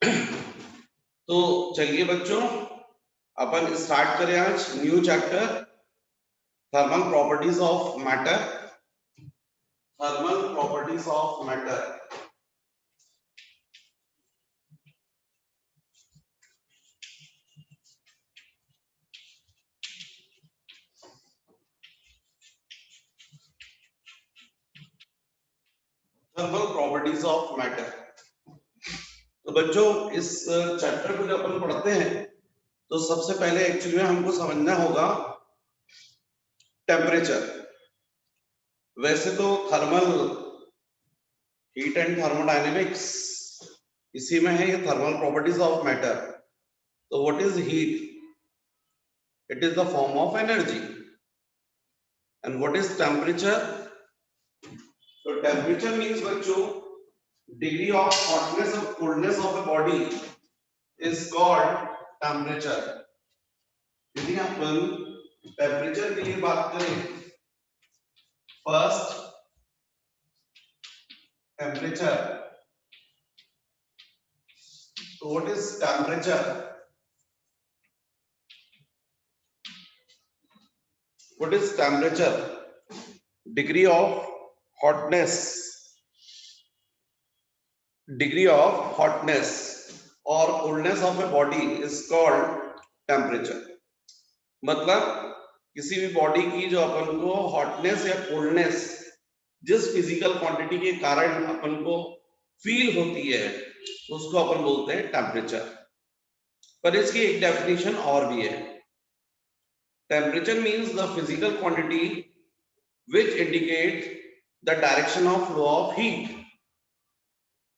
तो चलिए बच्चों, अपन स्टार्ट करें आज new chapter thermal properties of matter. Thermal properties of matter. Thermal properties of matter. तो बच्चों, इस चैप्टर को जब अपन पढ़ते हैं तो सबसे पहले एक्चुअली में हमको समझना होगा टेम्परेचर। वैसे तो थर्मल हीट एंड थर्मोडायनेमिक्स इसी में है, ये थर्मल प्रॉपर्टीज ऑफ मैटर। तो what is heat? It is the form of energy. And what is temperature? तो टेम्परेचर मीन्स बच्चों degree of hotness or coldness of a body is called temperature. यदि अपन temperature के लिए बात करें, first temperature. तो what is temperature? What is temperature? Degree of hotness, degree of hotness और coldness of a body is called temperature. मतलब किसी भी बॉडी की जो अपन को हॉटनेस या कोल्डनेस जिस फिजिकल क्वांटिटी के कारण अपन को फील होती है उसको अपन बोलते हैं टेम्परेचर। पर इसकी एक डेफिनेशन और भी है। Temperature means the physical quantity which indicate the direction of flow of heat.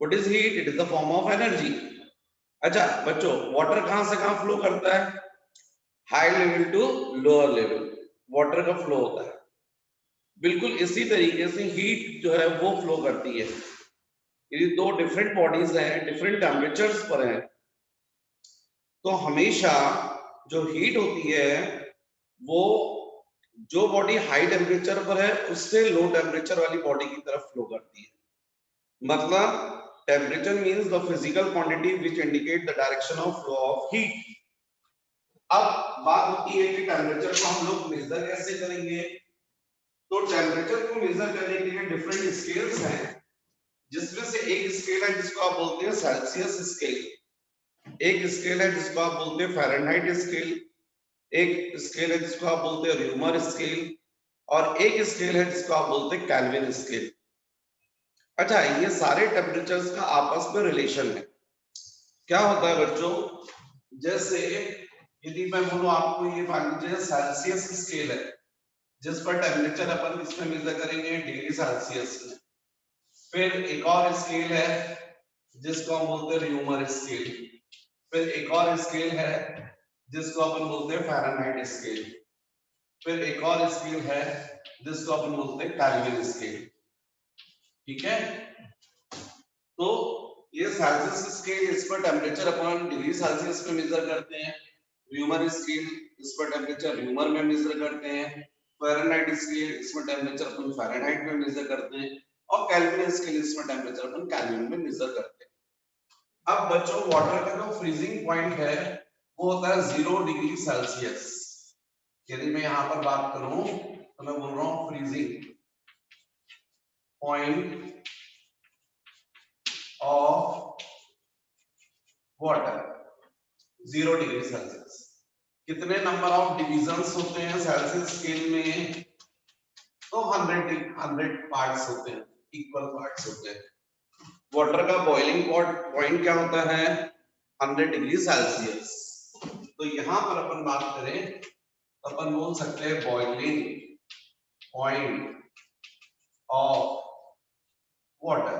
What is heat? It is the form of energy. अच्छा बच्चों, वाटर कहां से कहां फ्लो करता है? High level to lower level water का फ्लो होता है। बिल्कुल इसी तरीके से हीट जो है वो फ्लो करती है। यदि दो डिफरेंट बॉडीज हैं, डिफरेंट टेम्परेचर्स पर हैं, तो हमेशा जो हीट होती है वो जो बॉडी हाई टेम्परेचर पर है उससे लो टेम्परेचर वाली बॉडी की तरफ फ्लो करती है। मतलब temperature means the physical quantity which indicate the direction of flow of heat. अब बात होती है कि टेम्परेचर को हम लोग मेजर कैसे करेंगे। तो टेम्परेचर को मेजर करने के लिए डिफरेंट स्केल्स हैं, जिसमें से एक स्केल है जिसको आप बोलते हैं सेल्सियस स्केल, एक स्केल है जिसको आप बोलते हैं फ़ारेनहाइट स्केल, एक स्केल है जिसको आप बोलते हैं र्यूमर स्केल, और एक स्केल है जिसको आप बोलते हैं केल्विन स्केल। अच्छा, ये सारे टेम्परेचर्स का आपस में रिलेशन है। क्या होता है बच्चों, जैसे यदि मैं बोलूं आपको, ये मान लीजिए सेल्सियस स्केल है जिस पर टेम्परेचर अपन इसमें मेजर करेंगे डिग्री सेल्सियस में। फिर एक और स्केल है जिसको हम बोलते हैं र्यूमर स्केल। फिर एक और स्केल है जिसको अपन बोलते हैं फ़ारेनहाइट स्केल। फिर एक और स्केल है जिसको अपन बोलते हैं केल्विन स्केल। ठीक है, तो ये सेल्सियस स्केल, इस पर टेम्परेचर अपन डिग्री सेल्सियस में मेजर करते हैं। र्यूमर स्केल, इस पर टेम्परेचर र्यूमर में मेजर करते हैं। फ़ारेनहाइट स्केल, इसमें टेम्परेचर अपन फ़ारेनहाइट में मेजर करते हैं। और केल्विन स्केल, इसमें टेम्परेचर अपन केल्विन में मेजर करते हैं। अब बच्चों, वाटर का जो फ्रीजिंग पॉइंट है वो होता है 0 डिग्री सेल्सियस। यदि मैं यहाँ पर बात करूं तो मैं बोल रहा हूं freezing point of water 0 degree Celsius. कितने नंबर ऑफ डिविजन्स होते हैं सेल्सियस स्केल में? तो 100 पार्ट्स होते हैं, इक्वल पार्ट्स होते हैं। वाटर का बॉइलिंग पॉइंट क्या होता है? 100 डिग्री सेल्सियस। तो यहां पर अपन बात करें तो अपन बोल सकते हैं बॉइलिंग पॉइंट ऑफ वाटर।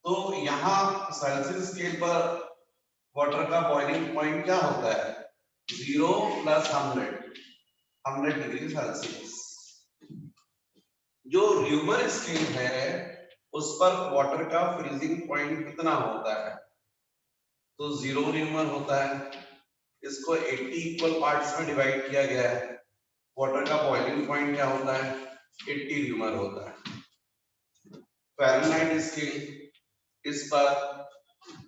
तो यहाँ सेल्सियस स्केल पर वाटर का बॉइलिंग पॉइंट क्या होता है? 0 + 100 डिग्री सेल्सियस। जो र्यूमर स्केल है उस पर वाटर का फ्रीजिंग पॉइंट कितना होता है? तो 0 र्यूमर होता है। इसको 80 इक्वल पार्ट्स में डिवाइड किया गया है। वाटर का बॉइलिंग पॉइंट क्या होता है? 80 र्यूमर होता है। फ़ारेनहाइट स्केल, इस पर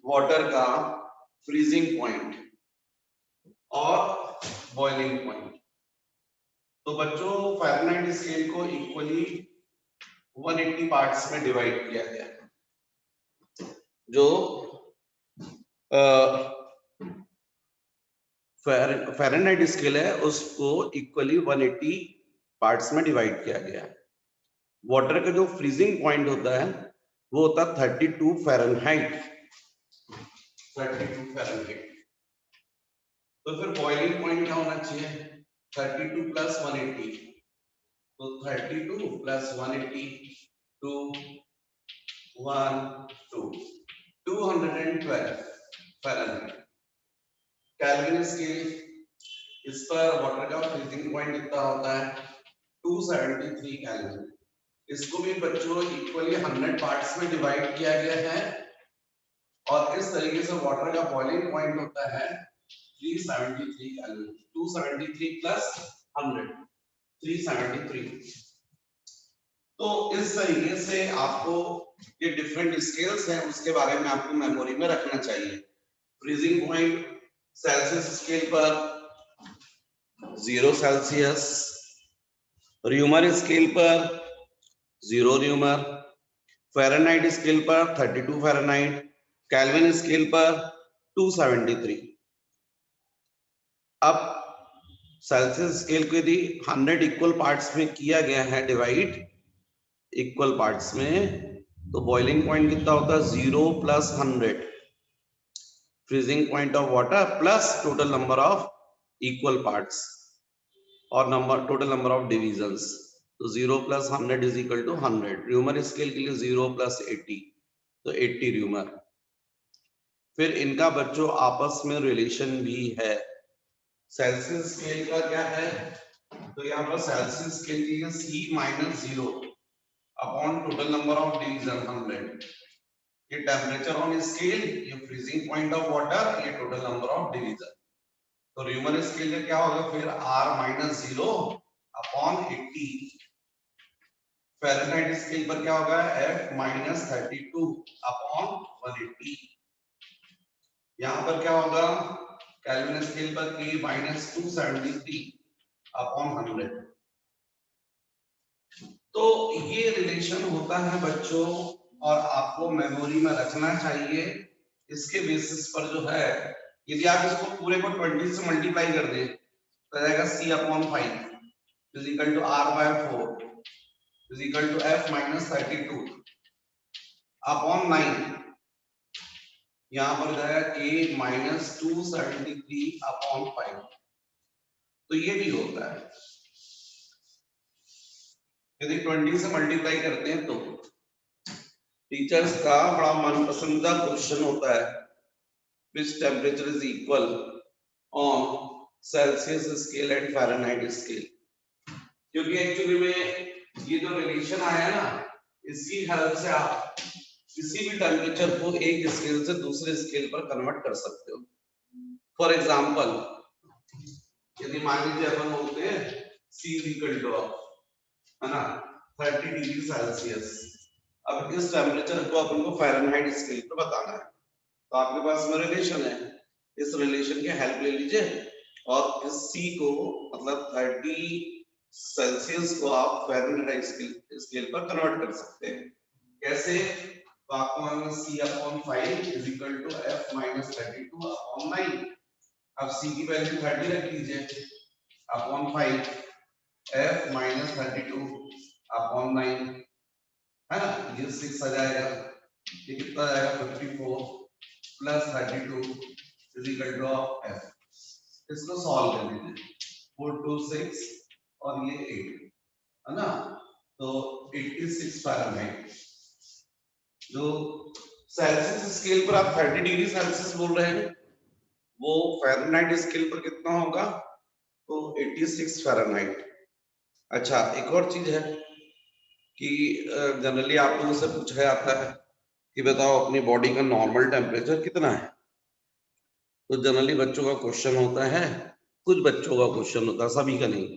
वाटर का फ्रीजिंग पॉइंट और बॉइलिंग पॉइंट। तो बच्चों फ़ारेनहाइट स्केल को इक्वली 180 पार्ट्स में डिवाइड किया गया। जो फ़ारेनहाइट स्केल है उसको इक्वली 180 पार्ट्स में डिवाइड किया गया है। वाटर का जो फ्रीजिंग पॉइंट होता है वो होता है 32 फ़ारेनहाइट। 32 फ़ारेनहाइट। तो फिर बॉइलिंग पॉइंट क्या होना चाहिए? 32 प्लस 180। तो 32 plus 180 to 212 Fahrenheit. Kelvin scale, इस पर वाटर का फ्रीजिंग पॉइंट कितना होता है? 273 केल्विन। इसको भी बच्चों इक्वली 100 पार्ट्स में डिवाइड किया गया है और इस तरीके से वाटर का बॉइलिंग पॉइंट होता है 373 केल्विन। 273 प्लस 100 373। तो इस तरीके से आपको ये डिफरेंट स्केल्स हैं उसके बारे में आपको मेमोरी में रखना चाहिए। फ्रीजिंग पॉइंट सेल्सियस स्केल पर 0 सेल्सियस, र्यूमर स्केल पर 0 र्यूमर, फ़ारेनहाइट स्केल पर 32 फ़ारेनहाइट, केल्विन स्केल पर 273। अब सेल्सियस स्केल को यदि 100 इक्वल पार्ट्स में किया गया है डिवाइड इक्वल पार्ट्स में, तो बॉइलिंग पॉइंट कितना होता है? 0 plus 100 freezing point of water plus total number of equal parts और टोटल नंबर ऑफ डिविजन्स। तो 0 plus 100 is equal to 100। Reaumur scale के लिए 0 प्लस 80 तो 80 र्यूमर। फिर इनका बच्चों आपस में रिलेशन भी है। सेल्सियस स्केल का क्या है? तो यहाँ पर सेल्सियस स्केल की C minus 0 upon total number of division 100। ये टेम्परेचर ऑन स्केल, ये फ्रीजिंग पॉइंट ऑफ वाटर, ये टोटल नंबर ऑफ डिवीजन। तो र्यूमर स्केल का क्या होगा फिर? R minus 0 upon 80। Fahrenheit scale पर क्या होगा? F minus 32 upon 180। यहाँ पर क्या होगा? केल्विन स्केल पर K माइनस 273 अपॉन 100। तो ये रिलेशन होता है बच्चों और आपको मेमोरी में रखना चाहिए। इसके बेसिस पर जो है, यदि आप इसको पूरे को 20 से मल्टीप्लाई कर दें तो जाएगा C upon 5 is equal to R by 4 is equal to F minus 32 upon 9। यहाँ पर जाएगा K माइनस 273 अपॉन 5। तो ये भी होता है यदि 20 से मल्टीप्लाई करते हैं। तो टीचर्स का बड़ा मनपसंदीदा क्वेश्चन होता है, which temperature is equal on Celsius scale and Fahrenheit scale। क्योंकि एक्चुअली में ये जो रिलेशन आया ना, इसकी हेल्प से आप किसी भी टेम्परेचर को एक स्केल से दूसरे स्केल पर कन्वर्ट कर सकते हो। फॉर एग्जांपल, यदि मान लीजिए अपन बोलते हैं C is equal to, है ना, 30 डिग्री सेल्सियस। अब इस टेम्परेचर को अपन को फ़ारेनहाइट स्केल पर बताना है, तो आपके पास में रिलेशन है, इस रिलेशन की हेल्प ले लीजिए और इस C को मतलब 30 सेल्सियस को आप फ़ारेनहाइट स्केल पर कन्वर्ट कर सकते हैं। कैसे? तो आपको मालूम है C upon 5 is equal to F minus 32 upon 9। अब C की वैल्यू 30 रख लीजिए अपॉन 5 F माइनस 32 अपॉन 9, है ना, ये 6 आ जाएगा। ये कितना आ जाएगा? 54 plus 32 is equal to F। इसको सॉल्व कर लीजिए, 4 2 6 और ये 8, है ना, तो 86 फ़ारेनहाइट। जो सेल्सियस स्केल पर आप 30 डिग्री सेल्सियस बोल रहे हैं, वो फ़ारेनहाइट स्केल पर कितना होगा? तो 86 फ़ारेनहाइट। अच्छा, एक और चीज है कि जनरली आप लोगों से पूछा जाता है कि बताओ अपनी बॉडी का नॉर्मल टेम्परेचर कितना है। तो जनरली बच्चों का क्वेश्चन होता है, कुछ बच्चों का क्वेश्चन होता है, सभी का नहीं।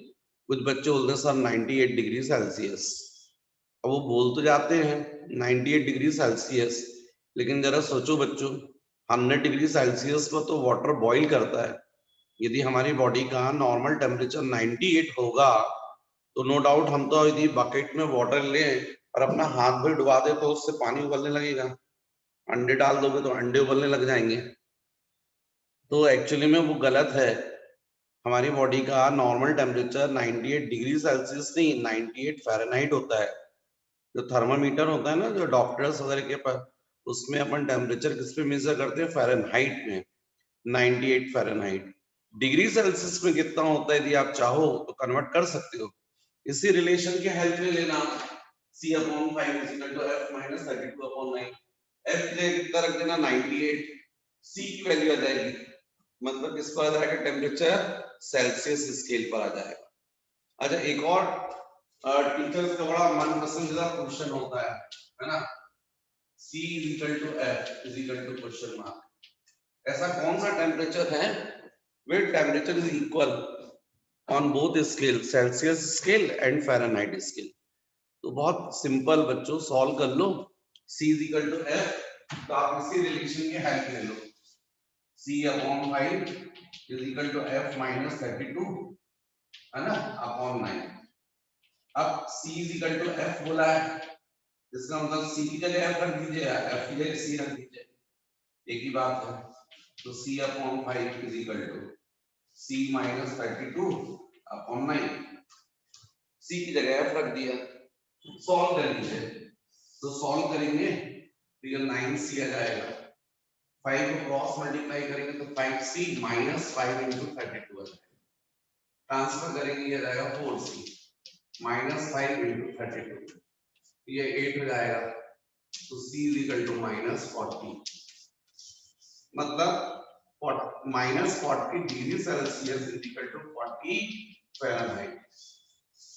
कुछ बच्चे बोलते हैं सर 98 डिग्री सेल्सियस। अब वो बोल तो जाते हैं 98 डिग्री सेल्सियस, लेकिन जरा सोचो बच्चों, 100 डिग्री सेल्सियस पर तो वाटर बॉईल करता है। यदि हमारी बॉडी का नॉर्मल टेम्परेचर 98 होगा तो नो डाउट हम तो यदि बकेट में वाटर लें और अपना हाथ भी डुबा दे तो उससे पानी उबलने लगेगा। अंडे डाल दोगे तो अंडे उबलने लग जाएंगे। तो एक्चुअली में वो गलत है। हमारी बॉडी का नॉर्मल टेम्परेचर 98 डिग्री सेल्सियस नहीं 98 फ़ारेनहाइट होता है। जो थर्मामीटर होता है ना जो डॉक्टर्स वगैरह के पास, उसमें अपन टेम्परेचर किस पे मेजर करते हैं? फ़ारेनहाइट में। 98 फ़ारेनहाइट। डिग्री सेल्सियस में कितना होता है यदि आप चाहो तो कन्वर्ट कर सकते हो। इसी रिलेशन के हेल्प में लेना C/5 is equal to F minus 32/9। F की जगह कितना रख देना 98, C की वैल्यू आ जाएगी, मतलब किस पर आ जाएगा? टेम्परेचर सेल्सियस स्केल पर आ जाएगा। अच्छा, एक और टीचर्स का बड़ा मन पसंदीदा क्वेश्चन होता है ना, C is equal to F is equal to question mark. ऐसा कौन सा टेम्परेचर है where temperature is equal on both scale, Celsius scale and Fahrenheit scale? तो बहुत सिंपल बच्चों, सॉल्व कर लो। C is equal to F, तो आप इसी रिलेशन के हेल्प ले लो। C/5 is equal to F minus 32 है ना अपॉन 9। अब C is equal to F बोला है, इसका मतलब C की जगह F रख दीजिए, F की जगह C रख दीजिए, एक ही बात है। तो C/5 is equal to C minus 32 upon 9। C की जगह F रख दिया, सॉल्व कर लीजिए। तो सॉल्व करेंगे तो ये 9C आ जाएगा, 5 को क्रॉस मल्टीप्लाई करेंगे तो 5C माइनस 5 इंटू 32 आ जाएगा, ट्रांसफर करेंगे ये जाएगा 4C माइनस 5 इंटू 32, ये 8 हो जाएगा। तो C is equal to minus 40, मतलब minus 40 degree Celsius is equal to 40 Fahrenheit.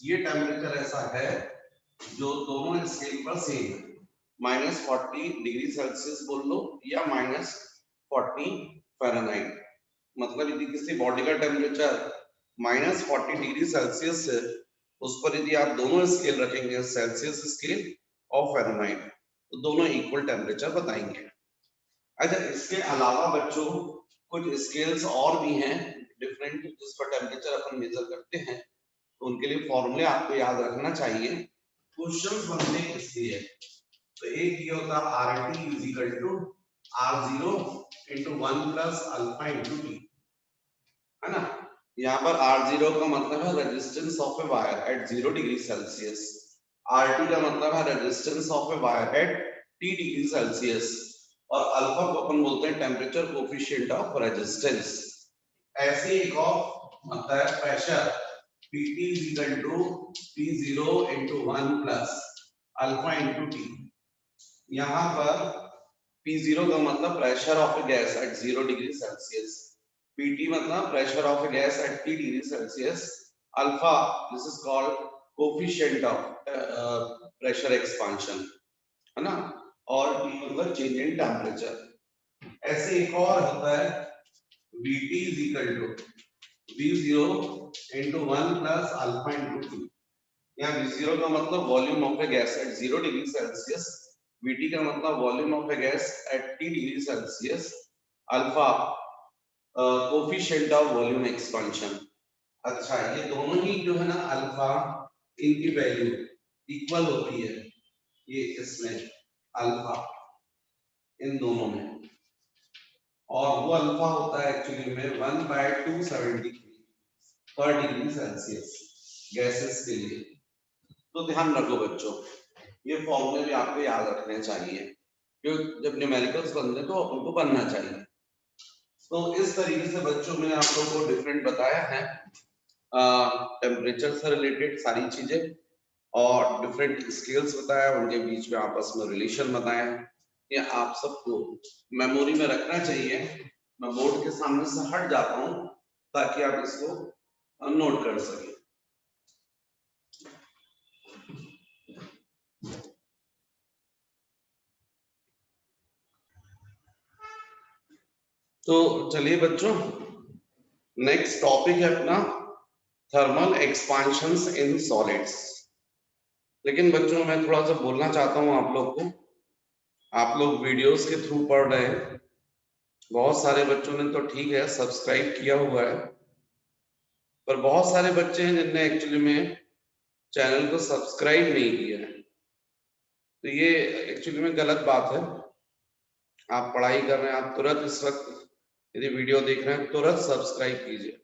ये टेम्परेचर ऐसा है जो दोनों स्केल पर सेम है, माइनस 40 डिग्री सेल्सियस बोल लो या माइनस 40 फ़ारेनहाइट। मतलब यदि किसी बॉडी का टेम्परेचर माइनस 40 डिग्री सेल्सियस है, उस पर यदि आप दोनों स्केल रखेंगे, सेल्सियस स्केल और फ़ारेनहाइट, तो दोनों इक्वल टेम्परेचर बताएंगे। अच्छा, इसके अलावा बच्चों कुछ स्केल्स और भी हैं डिफरेंट, जिस पर टेम्परेचर अपन मेजर करते हैं, तो उनके लिए फॉर्मूले आपको याद रखना चाहिए, क्वेश्चंस बनने इसलिए। तो एक ये होता है RT is equal to R0 into 1 plus alpha into T, है ना। यहाँ पर R0 का मतलब है resistance of a wire eight 0 degree Celsius, RT का मतलब है resistance of a wire eight T degree Celsius, और अल्फा को अपन बोलते हैं टेम्परेचर कोफिशिएंट ऑफ रेजिस्टेंस। ऐसे एक और मतलब है pressure PT is equal to P0 into 1 plus alpha into T। यहाँ पर P0 का मतलब pressure of A gas at 0 degree Celsius, PT मतलब pressure of A gas at T degree Celsius, alpha this is called coefficient of pressure expansion, है ना, और T मतलब change in temperature. ऐसे एक और होता है VT is equal to V0 into 1 plus alpha into T। यहाँ V0 का मतलब volume of A gas at 0 degree Celsius, VT का मतलब volume of A gas at T degree Celsius, alpha coefficient of volume expansion. अच्छा, ये दोनों ही जो है ना अल्फा, इनकी वैल्यू इक्वल होती है, ये इसमें अल्फा इन दोनों में, और वो अल्फा होता है एक्चुअली में 1/273 पर डिग्री सेल्सियस गैसेस के लिए। तो ध्यान रखो बच्चों, ये फॉर्मूले भी आपको याद रखने चाहिए, क्योंकि जब न्यूमेरिकल्स बनते हैं तो उनको बनना चाहिए। तो इस तरीके से बच्चों मैंने आप लोगों को डिफरेंट बताया है, टेम्परेचर से रिलेटेड सारी चीजें, और डिफरेंट स्केल्स बताया, उनके बीच में आपस में रिलेशन बताया। ये आप सबको मेमोरी में रखना चाहिए। मैं बोर्ड के सामने से हट जाता हूँ ताकि आप इसको नोट कर सकें। तो चलिए बच्चों, नेक्स्ट टॉपिक है अपना थर्मल एक्सपांशंस इन सॉलिड्स। लेकिन बच्चों मैं थोड़ा सा बोलना चाहता हूँ आप लोग को, आप लोग वीडियोस के थ्रू पढ़ रहे हैं, बहुत सारे बच्चों ने तो ठीक है सब्सक्राइब किया हुआ है, पर बहुत सारे बच्चे हैं जिनने एक्चुअली में चैनल को सब्सक्राइब नहीं किया है। तो ये एक्चुअली में गलत बात है। आप पढ़ाई कर रहे हैं, आप तुरंत इस वक्त यदि वीडियो देख रहे हैं तुरंत सब्सक्राइब कीजिए,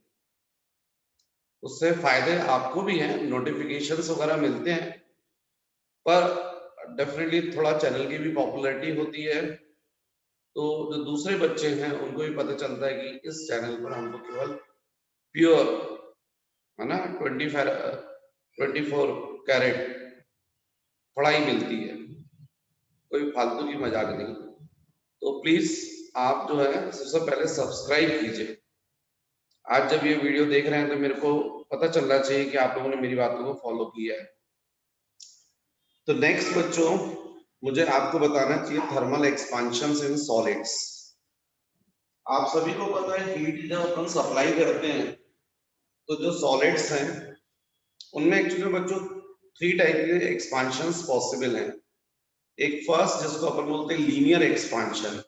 उससे फायदे आपको भी हैं, नोटिफिकेशंस वगैरह मिलते हैं, पर डेफिनेटली थोड़ा चैनल की भी पॉपुलैरिटी होती है, तो जो दूसरे बच्चे हैं उनको भी पता चलता है कि इस चैनल पर हमको केवल प्योर है ना 24 कैरेट पढ़ाई मिलती है, कोई फालतू की मजाक नहीं। तो प्लीज आप जो है सबसे पहले सब्सक्राइब कीजिए। आज जब ये वीडियो देख रहे हैं तो मेरे को पता चलना चाहिए कि आप लोगों ने मेरी बातों को फॉलो किया है। तो नेक्स्ट बच्चों, मुझे आपको बताना चाहिए थर्मल एक्सपांशन इन सॉलिड्स। आप सभी को पता है हीट जब अपन सप्लाई करते हैं तो जो सॉलिड्स हैं उनमें एक्चुअली बच्चों 3 टाइप के एक्सपांशंस पॉसिबल हैं। एक फर्स्ट जिसको अपन बोलते हैं लीनियर एक्सपांशन।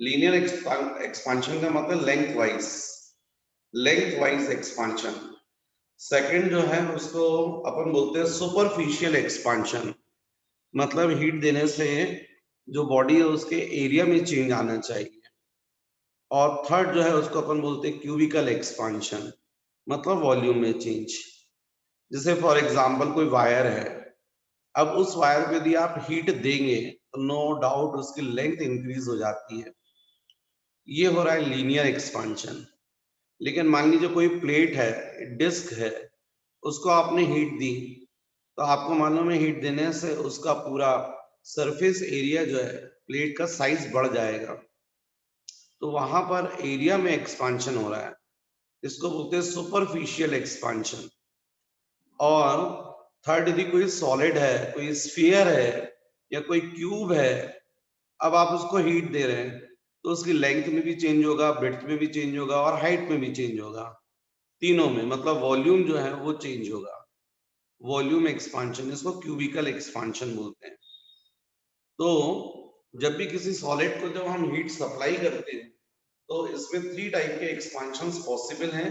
लीनियर एक्सपांशन का मतलब लेंथ वाइज एक्सपांशन। सेकंड जो है उसको अपन बोलते हैं सुपरफिशियल एक्सपांशन, मतलब हीट देने से जो बॉडी है उसके एरिया में चेंज आना चाहिए। और थर्ड जो है उसको अपन बोलते हैं क्यूबिकल एक्सपांशन, मतलब वॉल्यूम में चेंज। जैसे फॉर एग्जांपल कोई वायर है, अब उस वायर पे यदि आप हीट देंगे तो नो डाउट उसकी लेंथ इंक्रीज हो जाती है, ये हो रहा है लीनियर एक्सपांशन। लेकिन मान लीजिए कोई प्लेट है, डिस्क है, उसको आपने हीट दी तो आपको मालूम है हीट देने से उसका पूरा सरफेस एरिया जो है प्लेट का साइज बढ़ जाएगा, तो वहां पर एरिया में एक्सपांशन हो रहा है, इसको बोलते हैं सुपरफिशियल एक्सपांशन। और थर्ड यदि कोई सॉलिड है, कोई स्फीयर है या कोई क्यूब है, अब आप उसको हीट दे रहे हैं तो उसकी लेंथ में भी चेंज होगा, ब्रेड्थ में भी चेंज होगा और हाइट में भी चेंज होगा, तीनों में, मतलब वॉल्यूम जो है वो चेंज होगा। वॉल्यूम एक्सपांशन, इसको क्यूबिकल एक्सपांशन बोलते हैं। तो जब भी किसी सॉलिड को जब हम हीट सप्लाई करते हैं तो इसमें 3 टाइप के एक्सपांशंस पॉसिबल हैं।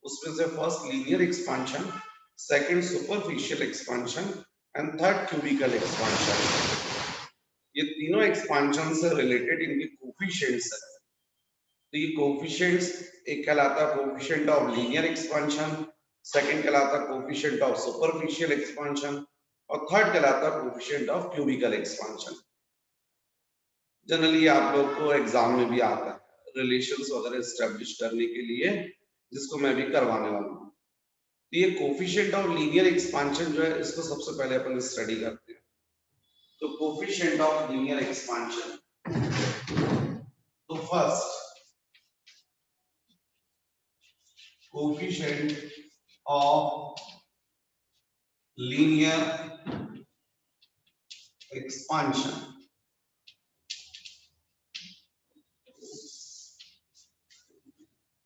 उसमें से first linear expansion, second superficial expansion and third cubical expansion. ये तीनों एक्सपांशन से रिलेटेड इनके कोफिशिएंट्स है। तो ये कोफिशिएंट्स, एक कहलाता है coefficient of linear expansion, second कहलाता है कोफिशिएंट ऑफ सुपरफिशियल एक्सपांशन और थर्ड कहलाता है coefficient of cubical expansion. Generally आप लोग को एग्जाम में भी आता है रिलेशंस वगैरह एस्टेब्लिश करने के लिए, जिसको मैं भी करवाने वाला हूँ। तो ये कोफिशिएंट ऑफ लीनियर एक्सपांशन जो है इसको सबसे पहले अपन स्टडी करते हैं। तो कोफिशिएंट ऑफ लीनियर एक्सपांशन, तो first coefficient of linear expansion,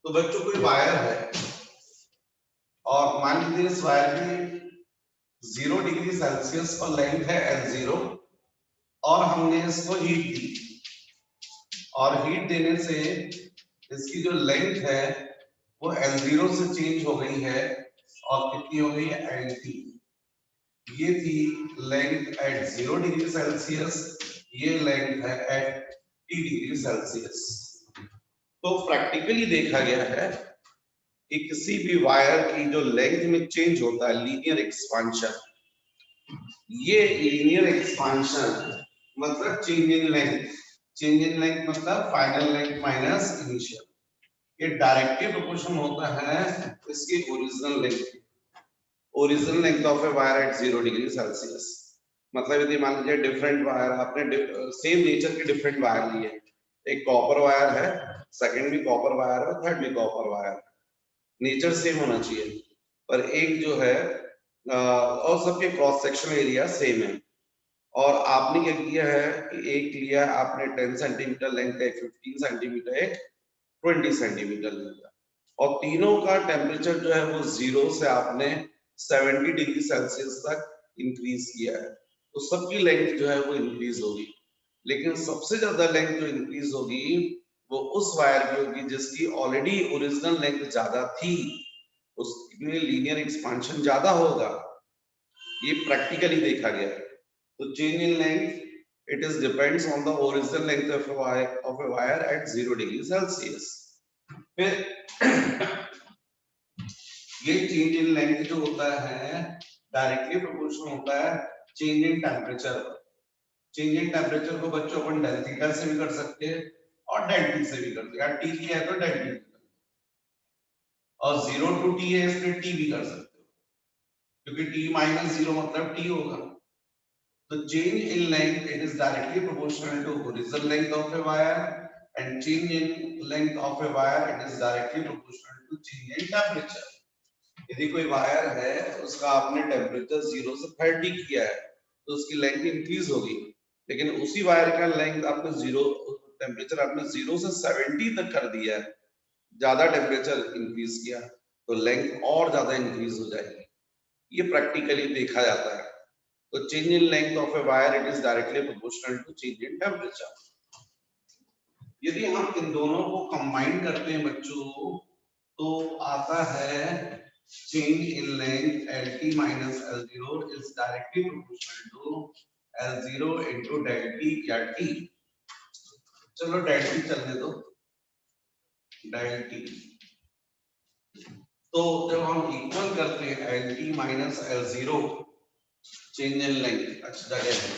तो बच्चों कोई वायर है और मान लीजिए इस वायर की 0 डिग्री सेल्सियस पर लेंथ है L0 और हमने इसको हीट दी, और हीट देने से इसकी जो लेंथ है वो L0 से चेंज हो गई है और कितनी हो गई है LT। ये थी लेंथ एट 0 डिग्री सेल्सियस, ये लेंथ है एट T डिग्री सेल्सियस। तो प्रैक्टिकली देखा गया है कि किसी भी वायर की जो लेंथ में चेंज होता है लीनियर एक्सपांशन, ये लीनियर एक्सपांशन मतलब change in length, change in length मतलब फाइनल लेंथ माइनस इनिशियल, ये डायरेक्टली प्रोपोर्शन होता है इसकी original length, original length of a wire eight 0 degree Celsius. मतलब यदि मान लीजिए डिफरेंट वायर, आपने सेम नेचर के डिफरेंट वायर लिए, एक कॉपर वायर है, सेकंड भी कॉपर वायर है, थर्ड भी कॉपर वायर है, नेचर सेम होना चाहिए, पर एक जो है और सबके क्रॉस सेक्शनल एरिया सेम है, और आपने क्या किया है कि एक लिया आपने 10 सेंटीमीटर लेंथ, एक 15 सेंटीमीटर, एक 20 सेंटीमीटर लिया, और तीनों का टेम्परेचर जो है वो 0 से आपने 70 डिग्री सेल्सियस तक इंक्रीज किया है, तो सबकी लेंथ जो है वो इंक्रीज होगी। लेकिन सबसे ज्यादा लेंथ जो इंक्रीज होगी वो उस वायर की होगी जिसकी ऑलरेडी ओरिजिनल लेंथ ज्यादा थी, उसमें लीनियर एक्सपांशन ज्यादा होगा। ये प्रैक्टिकली देखा गया है। तो change in length it is depends on the original length of a wire at 0 degree Celsius. फिर ये चेंज इन लेंथ जो होता है डायरेक्टली प्रोपोर्शनल होता है change in temperature. Change in temperature को बच्चों अपन डेल थीटा से भी कर सकते हैं और डेल टी से भी कर सकते हैं। टी है तो डेल टी और 0 टू टी है इसलिए टी भी कर सकते हो, क्योंकि टी माइनस 0 मतलब टी होगा। तो change in length it is directly proportional to horizontal length of a wire, and change in length of a wire it is directly proportional to change in temperature. यदि कोई wire है उसका आपने temperature 0 से 30 किया है तो उसकी लेंथ इंक्रीज होगी, लेकिन उसी वायर का लेंथ आपने 0 टेम्परेचर आपने 0 से 70 तक कर दिया है, ज्यादा टेम्परेचर इंक्रीज किया तो लेंथ और ज्यादा इंक्रीज हो जाएगी। ये प्रैक्टिकली देखा जाता है। तो change in length of a wire it is directly proportional to change in temperature. यदि हम इन दोनों को कंबाइन करते हैं बच्चों तो आता है change in length LT minus L0 is directly proportional to L0 into del T या T। चलो del T चलने दो, del T। तो जब हम इक्वल करते हैं LT minus L0 change in length, अच्छा जगह है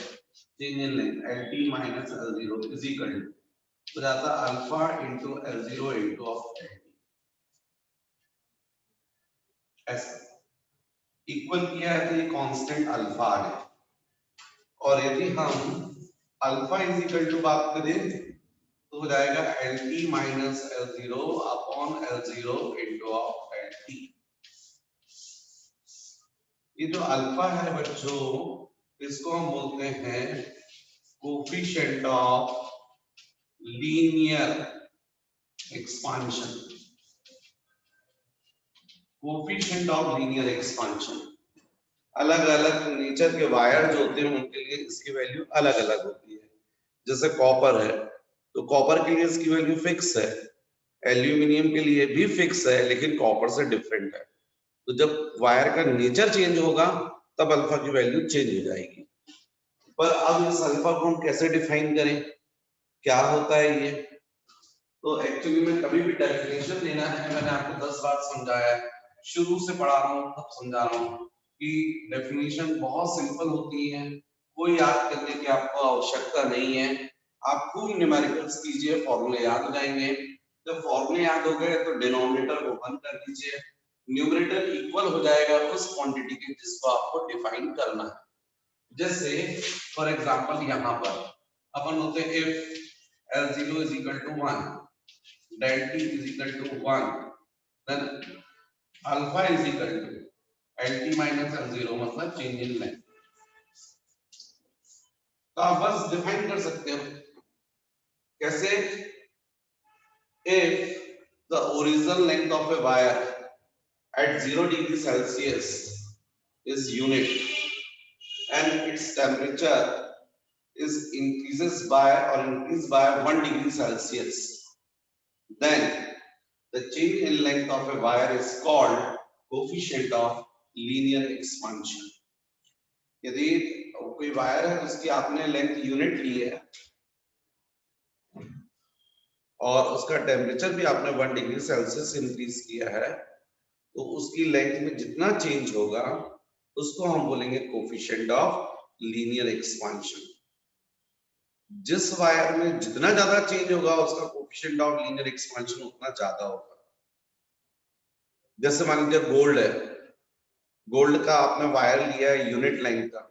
change in length LT minus L0 is equal to हो जाता alpha into L0 into of LT, ऐसा इक्वल किया है तो ये कांस्टेंट अल्फा आ गया। और यदि हम अल्फा इज इक्वल टू बात करें तो हो जाएगा LT minus L0 upon L0 into of LT। ये जो अल्फा है बच्चों इसको हम बोलते हैं coefficient of linear expansion. Coefficient of linear expansion, अलग अलग नेचर के वायर जो होते हैं उनके लिए इसकी वैल्यू अलग अलग होती है। जैसे कॉपर है तो कॉपर के लिए इसकी वैल्यू फिक्स है, एल्यूमिनियम के लिए भी फिक्स है लेकिन कॉपर से डिफरेंट है। तो जब वायर का नेचर चेंज होगा तब अल्फा की वैल्यू चेंज हो जाएगी। पर अब इस अल्फा को हम कैसे डिफाइन करें, क्या होता है ये? तो एक्चुअली में कभी भी डेफिनेशन देना है, मैंने आपको 10 बार समझाया है, शुरू से पढ़ा रहा हूँ तब समझा रहा हूँ कि डेफिनेशन बहुत सिंपल होती है, कोई याद करने की आपको आवश्यकता नहीं है। आप खूब न्यूमेरिकल्स कीजिए, फॉर्मूले याद हो जाएंगे। जब फॉर्मूले याद हो गए तो डिनोमिनेटर को 1 कर दीजिए, न्यूमरेटर इक्वल हो जाएगा उस क्वांटिटी के जिसको आपको डिफाइन करना है। जैसे फॉर एग्जांपल यहाँ पर अपन होते हैं if L0 is equal to 1, del T is equal to 1, then alpha is equal to LT minus L0 मतलब चेंज इन लेंथ। तो आप बस डिफाइन कर सकते हो कैसे? if the original length of a wire at 0 degree Celsius is unit and its temperature is increased by 1 degree Celsius, then the change in length of a wire is called coefficient of linear expansion. यदि कोई wire है उसकी आपने length unit ली है और उसका temperature भी आपने 1 डिग्री सेल्सियस इंक्रीज किया है तो उसकी लेंथ में जितना चेंज होगा उसको हम बोलेंगे कोफिशिएंट ऑफ लीनियर एक्सपांशन। जिस वायर में जितना ज्यादा चेंज होगा उसका कोफिशिएंट ऑफ लीनियर एक्सपांशन उतना ज्यादा होगा। जैसे मान लीजिए गोल्ड है, गोल्ड का आपने वायर लिया है यूनिट लेंथ का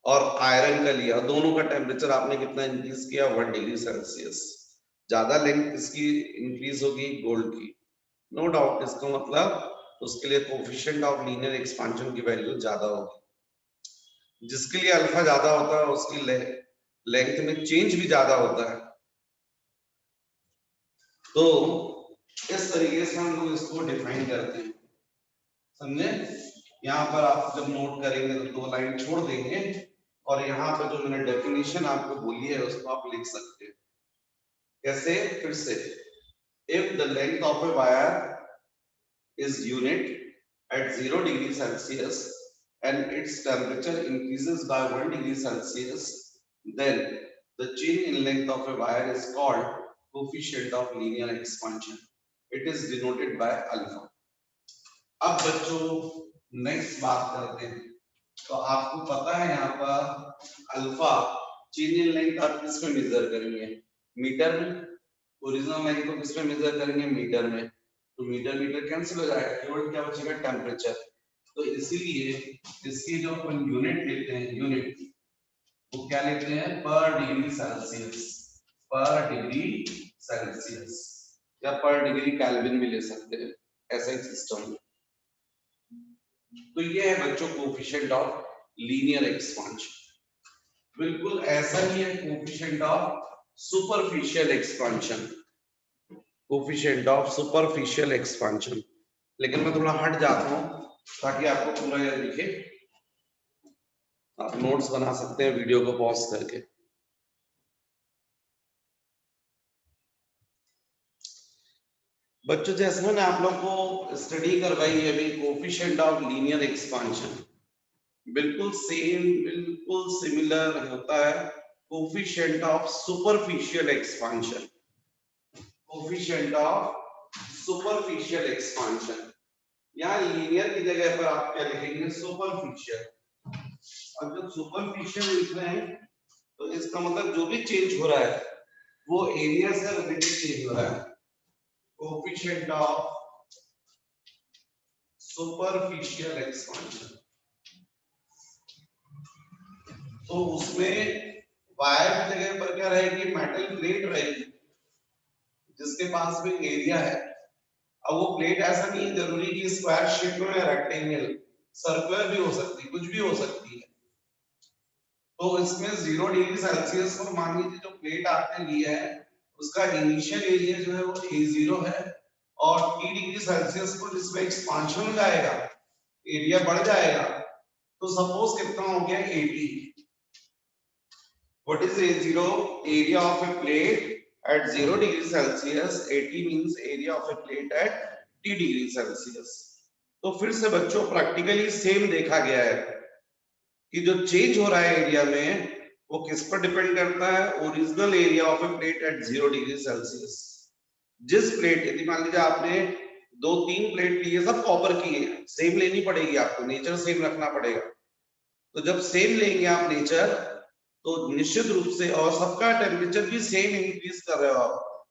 और आयरन का लिया, दोनों का टेम्परेचर आपने कितना इंक्रीज किया 1 डिग्री सेल्सियस, ज्यादा लेंथ इसकी इंक्रीज होगी गोल्ड की, नो डाउट। इसका मतलब उसके लिए कोफिशिएंट ऑफ लीनियर एक्सपांशन की वैल्यू ज्यादा होगी। जिसके लिए अल्फा ज्यादा होता है उसकी लेंथ में चेंज भी ज्यादा होता है। तो इस तरीके से हम लोग इसको डिफाइन करते हैं, समझे? यहाँ पर आप जब नोट करेंगे तो 2 लाइन छोड़ देंगे और यहाँ पर जो मैंने डेफिनेशन आपको बोली है उसको आप लिख सकते हैं। कैसे? फिर से, if the length of a wire is unit at 0 degree Celsius and its temperature increases by 1 degree Celsius, then the change in length of a wire is called coefficient of linear expansion. It is denoted by alpha. अब बच्चों next बात करते हैं। तो आपको पता है यहाँ पर अल्फा चेंज इन लेंथ आप किस में मेजर करेंगे? मीटर में। ओरिजिनल लेंथ को किस में मेजर करेंगे? मीटर में। तो मीटर मीटर कैंसिल हो जाएगा, केवल क्या बचेगा? टेम्परेचर। तो इसीलिए इसकी जो अपन यूनिट लेते हैं, यूनिट वो क्या लेते हैं? पर डिग्री सेल्सियस, पर डिग्री सेल्सियस, या पर डिग्री केल्विन भी ले सकते हैं, ऐसा एक सिस्टम है। तो ये है बच्चों कोएफिशिएंट ऑफ लीनियर एक्सपांशन। बिल्कुल ऐसा ही है coefficient of superficial expansion, coefficient of superficial expansion. लेकिन मैं थोड़ा हट जाता हूं ताकि आपको पूरा यह दिखे। आप नोट्स बना सकते हैं वीडियो को पॉज करके। बच्चों जैसे मैंने आप लोग को स्टडी करवाई है अभी कोएफिशिएंट ऑफ लीनियर एक्सपांशन, बिल्कुल सेम, बिल्कुल सिमिलर होता है coefficient of superficial expansion, coefficient of superficial expansion. यहाँ लीनियर की जगह पर आप क्या लिखेंगे? सुपरफिशियल। और जब सुपरफिशियल लिख रहे हैं तो इसका मतलब जो भी चेंज हो रहा है वो एरिया से रिलेटेड चेंज हो रहा है। कोएफिशिएंट ऑफ सुपरफिशियल एक्सपांशन, तो उसमें वायर की जगह पर क्या रहेगी? मेटल प्लेट रहेगी जिसके पास में एरिया है। अब वो प्लेट ऐसा नहीं है जरूरी कि स्क्वायर शेप में, रेक्टेंगल, सर्कुलर भी हो सकती है, कुछ भी हो सकती है। तो इसमें 0 डिग्री सेल्सियस पर मान लीजिए जो प्लेट आपने लिया है उसका इनिशियल एरिया जो है वो A0 है, और T डिग्री सेल्सियस पर जिसमें एक्सपांशन हो जाएगा, एरिया बढ़ जाएगा, तो सपोज कितना हो गया? 80। What is A0? Area of a plate at 0 degree Celsius. 80 means area of a plate at T degree Celsius. तो फिर से बच्चों प्रैक्टिकली सेम देखा गया है कि जो चेंज हो रहा है एरिया में वो किस पर डिपेंड करता है? Original area of A plate at 0 degree Celsius. जिस प्लेट, यदि मान लीजिए आपने 2-3 प्लेट ली है, सब कॉपर की है, सेम लेनी पड़ेगी आपको, नेचर सेम रखना पड़ेगा। तो जब सेम लेंगे आप नेचर, तो निश्चित रूप से, और सबका टेम्परेचर भी सेम इंक्रीज कर रहे हो आप,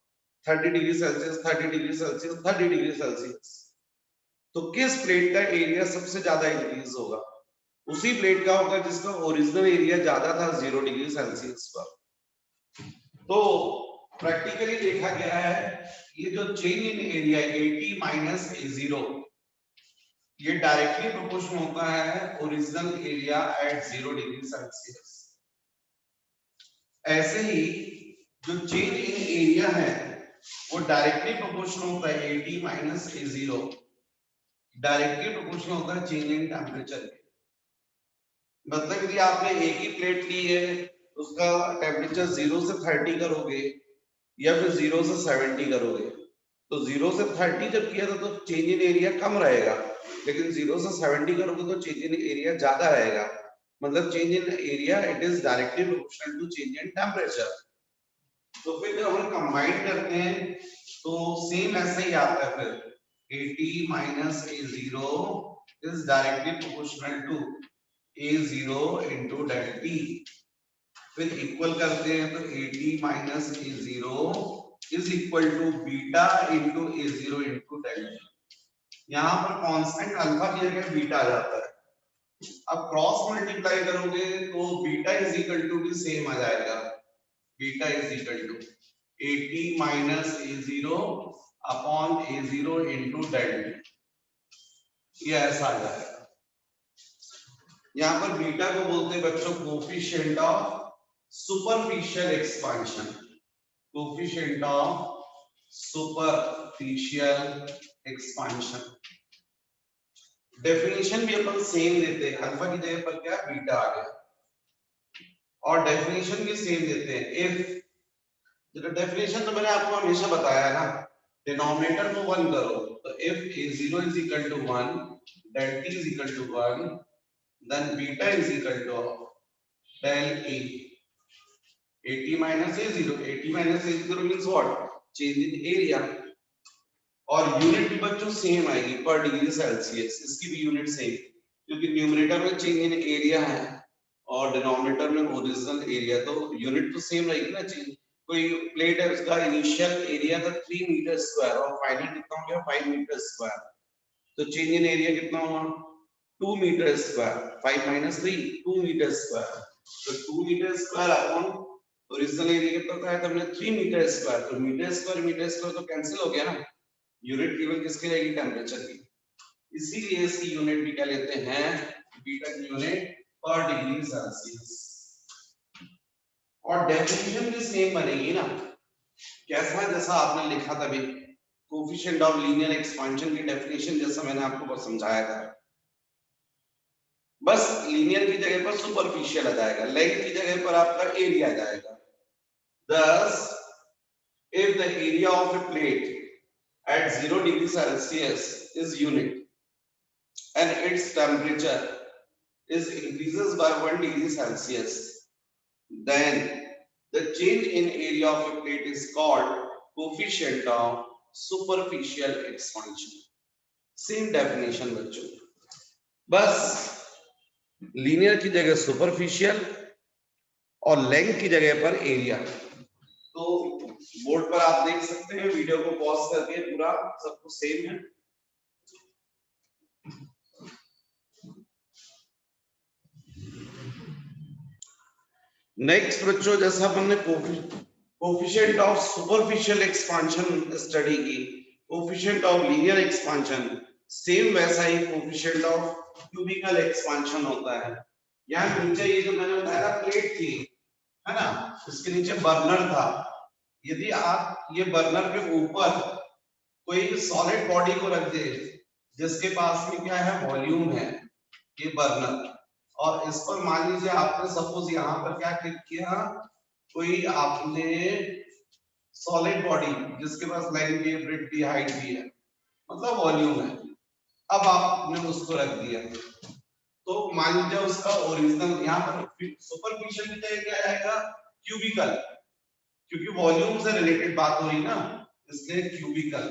30 degree Celsius, 30 degree Celsius, 30 degree Celsius, तो किस प्लेट का एरिया सबसे ज्यादा इंक्रीज होगा? उसी प्लेट का होगा जिसका ओरिजिनल एरिया ज्यादा था 0 डिग्री सेल्सियस पर। तो प्रैक्टिकली देखा गया है ये जो change in area 80 minus A0, ये डायरेक्टली प्रोपोर्शनल होता है original area at 0 degree Celsius. ऐसे ही जो चेंज इन एरिया है वो डायरेक्टली प्रोपोर्शनल होता है 80 माइनस A0, डायरेक्टली प्रोपोर्शनल होता है चेंज इन टेम्परेचर के। मतलब यदि आपने एक ही प्लेट ली है उसका टेम्परेचर 0 से 30 करोगे या फिर 0 से 70 करोगे, तो 0 से 30 जब किया था तो चेंज इन एरिया कम रहेगा, लेकिन 0 से 70 करोगे तो चेंज इन एरिया ज्यादा रहेगा। मतलब change in area it is directly proportional to change in temperature. तो फिर जब हम कंबाइन करते हैं तो सेम ऐसा ही आता है फिर 80 minus A0 is directly proportional to A0 into del T। फिर इक्वल करते हैं तो 80 minus A0 is equal to beta into A0 into del T। यहाँ पर कांस्टेंट अल्फा की जगह बीटा आ जाता है। अब क्रॉस मल्टीप्लाई करोगे तो बीटा इज इक्वल टू भी सेम आ जाएगा, beta is equal to 80 minus A0 upon A0 into del T, ये ऐसा आ जाएगा। यहाँ पर बीटा को बोलते हैं बच्चों coefficient of superficial expansion, coefficient of superficial expansion. Definition भी अपन सेम देते हैं, अल्फा की जगह पर क्या बीटा आ गया, और डेफिनेशन भी सेम देते हैं। इफ तो डेफिनेशन तो मैंने आपको हमेशा बताया है ना, डिनोमिनेटर को 1 करो, तो if a0 is equal to 1, del t is equal to 1, then beta is equal to del a. at minus a0, at minus a0 means what? Change in area. और यूनिट भी बच्चों सेम आएगी पर degree Celsius, इसकी भी unit same, क्योंकि numerator में change in area है और डिनोमिनेटर में ओरिजिनल एरिया, तो यूनिट तो सेम रहेगी ना। चेंज, कोई प्लेट है, उसका इनिशियल एरिया था 3 मीटर स्क्वायर और फाइनल कितना हो गया 5 मीटर स्क्वायर, तो चेंज इन एरिया कितना हुआ 2 metre square, 5 minus 3 2 metre square, तो 2 metre square upon original area कितना था हमने 3 मीटर स्क्वायर, तो मीटर स्क्वायर तो कैंसिल हो गया ना, यूनिट केवल किसकी रहेगी टेम्परेचर की, इसीलिए इसकी यूनिट भी क्या लेते हैं बीटा की यूनिट पर डिग्री सेल्सियस। और डेफिनेशन भी सेम बनेगी ना, कैसा जैसा आपने लिखा था अभी कोफिशिएंट ऑफ लीनियर एक्सपेंशन की डेफिनेशन जैसा मैंने आपको समझाया था, बस लीनियर की जगह पर सुपरफिशियल आ जाएगा, लेंथ की जगह पर आपका एरिया आ जाएगा। thus if the area of a plate at 0 degree Celsius is unit and its temperature is increases by 1 degree Celsius, then the change in area of a plate is called coefficient of superficial expansion. Same definition बच्चों, बस linear की जगह superficial और length की जगह पर area. तो board पर आप देख सकते हैं, वीडियो को पॉज करके, पूरा सब कुछ सेम है। नेक्स्ट बच्चों, जैसा हमने coefficient of superficial expansion study की, coefficient of linear expansion same वैसा ही कोफिशिएंट ऑफ क्यूबिकल एक्सपांशन होता है। यहाँ नीचे ये जो मैंने बताया प्लेट थी, है ना, इसके नीचे बर्नर था, यदि आप ये बर्नर के ऊपर कोई सॉलिड बॉडी को रख दे जिसके पास में क्या है वॉल्यूम है, ये बर्नर, और इस पर मान लीजिए आपने सपोज यहाँ पर क्या क्लिक किया, कोई आपने सॉलिड बॉडी जिसके पास लेंथ भी है, ब्रेड्थ भी, हाइट भी है, मतलब वॉल्यूम है, अब आपने उसको रख दिया, तो मान लीजिए उसका ओरिजिनल यहाँ पर सुपरफिशियल की जगह क्या आएगा क्यूबिकल, क्योंकि वॉल्यूम से रिलेटेड बात हो रही ना, इसलिए cubical,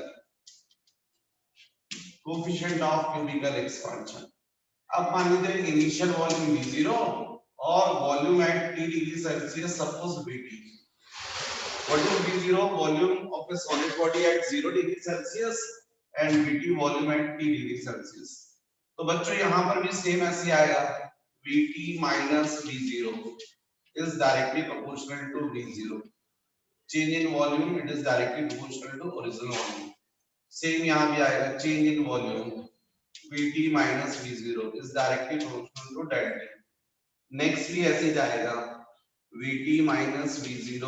coefficient of cubical expansion. अब मान लीजिए इनिशियल वॉल्यूम V0 और volume at T degree Celsius suppose VT, volume V0 volume of a solid body at 0 degree Celsius and VT volume at T degree Celsius. तो बच्चों यहाँ पर भी same ऐसे आएगा, VT minus V0 is directly proportional to V0, change in volume it is directly proportional to original volume, same यहाँ भी आएगा, change in volume VT minus V0 is directly proportional to del T। Next भी ऐसे जाएगा, VT minus V0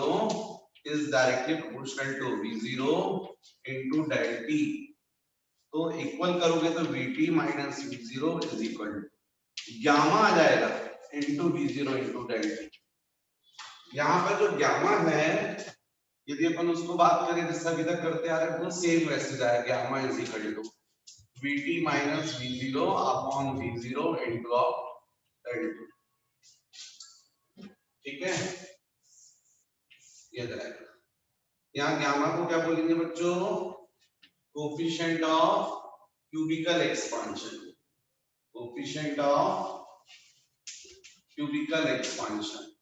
is directly proportional to V0 into del T, तो equal करोगे तो VT minus V0 is equal to gamma आ जाएगा into V0 into del T। यहाँ पर जो गामा है, यदि अपन उसको बात करें जिसका अभी तक करते आ रहे हैं, वो सेम वैसे जाएगा, gamma is equal to VT minus V0 upon V0 into del T, ठीक है, ये जाएगा। यहाँ गामा को क्या बोलेंगे बच्चों, coefficient of cubical expansion, coefficient of cubical expansion.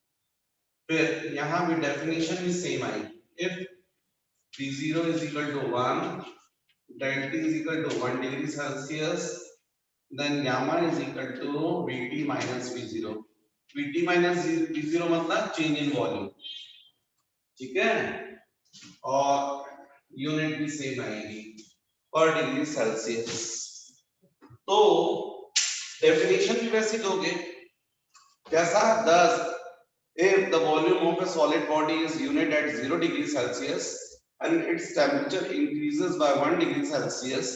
फिर यहाँ भी डेफिनेशन भी सेम आएगी, if V0 is equal to 1, del T is equal to 1 degree Celsius, then gamma is equal to VT minus V0, VT minus V0 मतलब change in volume, ठीक है, और unit भी सेम आएगी पर डिग्री सेल्सियस। तो definition भी वैसे दोगे, कैसा, 10 if the volume of a solid body is unit at 0 degree Celsius and its temperature increases by 1 degree Celsius,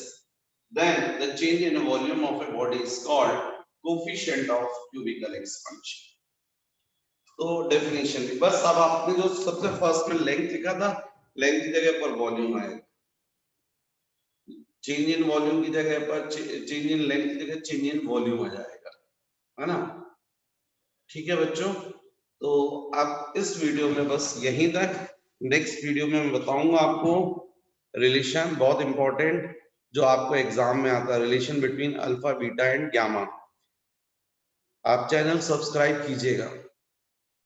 then the change in volume of a body is called coefficient of cubical expansion। तो definition भी बस, अब आपने जो सबसे first में length लिखा था, लेंथ की जगह पर वॉल्यूम आएगा, चेंज इन वॉल्यूम की जगह पर चेंज इन लेंथ की जगह चेंज इन वॉल्यूम आ जाएगा, है ना। ठीक है बच्चों, तो आप इस वीडियो में बस यहीं तक। नेक्स्ट वीडियो में मैं बताऊंगा आपको रिलेशन, बहुत इंपॉर्टेंट, जो आपको एग्जाम में आता है, relation between alpha beta and gamma. आप चैनल सब्सक्राइब कीजिएगा।